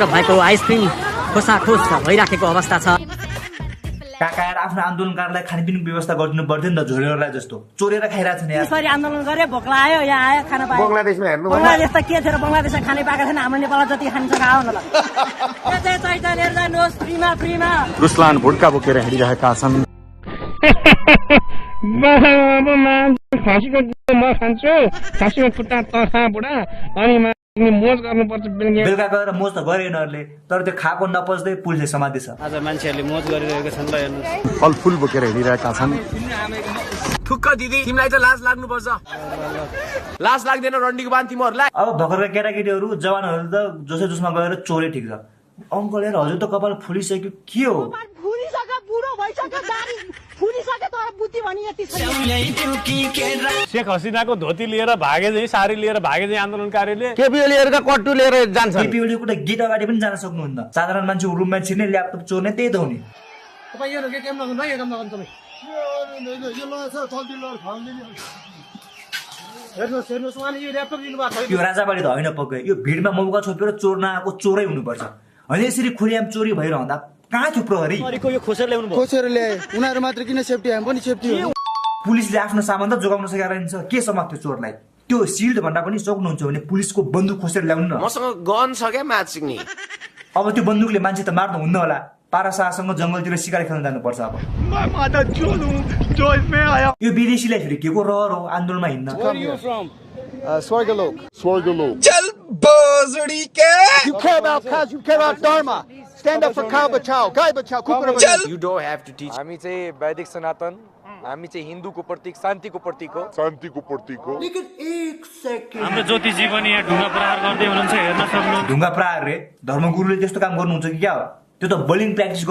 भएको आइसक्रिम खोसाखोस भइराखेको अवस्था छ। काका आफ्नो आन्दोलनकारीलाई खानपिनको व्यवस्था गरिदिनु पर्थ्यो नि त, झोरेहरूलाई जस्तो चोरेर खाइरहेको छ नि यार। यसरी आन्दोलन गरे भोक लाग्यो, यहाँ आयो खाना पायो। बङ्गलादेशमा हेर्नु बङ्गलादेश त के थियो र, बङ्गलादेशमा खानै पाएको छैन, हाम्रो नेपालमा जति खान्छ खाओ न ल। चैतन्य जानुहोस् फ्रीमा फ्रीमा। रुसलान भुड्का बोकेर हिँडिरहेका छन्। खसीको म खान्छु, खसीको खुट्टा तर्खा बुढा अनि मोज गर्नुपर्छ। बेलुका गएर मोज त गरे यिनीहरूले, तर त्यो खाएको नपच्दै पुलिसले समातेछ। आज मान्छेहरूले मोज गरिरहेका छन् र हेर्नुहोस्। फलफुल बोकेर हिँडिरहेका छन्। थुक्क दिदी, तिमीलाई त लाज लाग्नुपर्छ। लाज लाग्दैन रन्डीको बान तिमीहरूलाई? अब भर्खरका केटाकेटीहरू जवानहरू त जोसै जोसमा गएर चोरे ठिक छ। अङ्कल यार हजुर त कपाल फुलिसक्यो, के हो? शेख हसिनाको धोती लिएर भागे चाहिँ, सारी लिएर भागे चाहिँ आन्दोलनकारीले केपी ओलीहरुका कट्टु लिएर जान्छन्। केपी ओलीको त गेट अगाडि पनि जान सक्नुहुन्न। साधारण मान्छे रुममा छिर्ने, ल्यापटप चोर्ने, त्यही त हो नि। यो राजाबाडी त होइन पक्कै, यो भिडमा मौका छोपेर चोर्न आएको चोरै हुनुपर्छ। होइन यसरी खुलेआम चोरी भइरहँदा कहाँ थियो प्रहरी? खोसेर ल्याए उनीहरू मात्र किन सेफ्टी, हामी पनि सेफ्टी हो। पुलिसले आफ्नो सामान त जोगाउन सकेर रहन्छ, के समात्यो चोरलाई? त्यो सिल्ड भन्दा पनि सक्नुहुन्छ भने पुलिसको बन्दुक खोसेर ल्याउनु न। मसँग गन छ क्या म्याच सिक्ने। अब त्यो बन्दुकले मान्छे त मार्नु हुन्न होला, पारासासँग जङ्गलतिर शिकार खेल्न जानुपर्छ। अब यो विदेशीलाई फेरि के को रहर हो आन्दोलनमा हिँड्न? स्वर्गलोक। चल बोजडी के You care about cows, you care about dharma. Stand up for cow bachao, गाय बचाओ, कुकुर बचाओ। You don't have to teach. हामी चाहिँ वैदिक सनातन, हामी चाहिँ हिन्दूको प्रतीक, शान्तिको प्रतीक हो। लेकिन एक सेकेन्ड, हाम्रो ज्योति जीवनी यहाँ ढुङ्गा प्रहार गर्दै हुनुहुन्छ, हेर्न सक्नुहुन्छ। ढुङ्गा प्रहार रे धर्मगुरुले त्यस्तो काम गर्नुहुन्छ कि क्या हो? त्यो त बलिङ प्र्याक्टिस